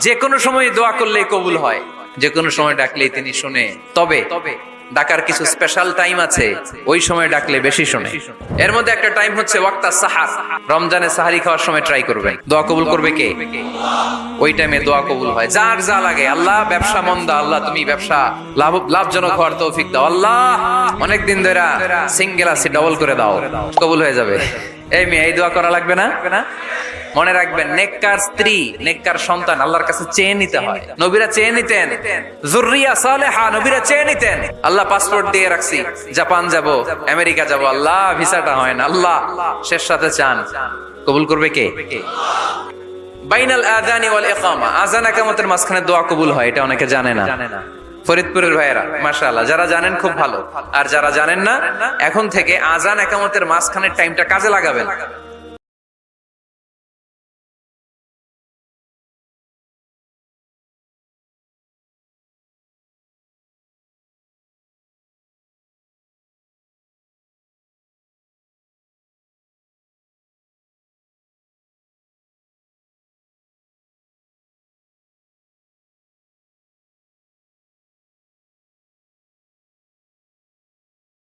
যে কোনো সময় দোয়া করলেই কবুল হয়, যে কোনো সময় ডাকলেই তিনি শুনে। তবে ডাকার কিছু স্পেশাল টাইম আছে, ওই সময় ডাকলে বেশি শুনে। এর মধ্যে একটা টাইম হচ্ছে ওয়াক্তা সাহার, রমজানে সাহারি খাওয়ার সময় ট্রাই করবেন। দোয়া কবুল করবে কে? ওই টাইমে দোয়া কবুল হয়। যার যা লাগে, আল্লাহ ব্যবসা মন্দা, আল্লাহ তুমি ব্যবসা লাভজনক হওয়ার তৌফিক দাও, আল্লাহ অনেকদিন ধরে সিঙ্গেল আছি ডবল করে দাও, কবুল হয়ে যাবে। এই মেয়ে, এই দোয়া করা লাগবে না? মনে রাখবেন, নেককার স্ত্রী, নেককার সন্তান আল্লাহর কাছে চেয়ে নিতে হয়। নবীরা চেয়ে নিতেন, যুররিয়া সালেহা, নবীরা চেয়ে নিতেন। আল্লাহ পাসপোর্ট দিয়ে রাখছি, জাপান যাব, আমেরিকা যাব, আল্লাহ ভিসাটা হয় না, আল্লাহ শেষ সাথে চান, কবুল করবে কে? বাইনাল আযানি ওয়াল ইকামা, আযান ইকামতের মাঝখানে দোয়া কবুল হয়, এটা অনেকে জানে না। ফরিদপুরের ভাইয়েরা মাশাআল্লাহ, যারা জানেন খুব ভালো, আর যারা জানেন না, এখন থেকে আযান ইকামতের মাঝখানের টাইমটা কাজে লাগাবেন।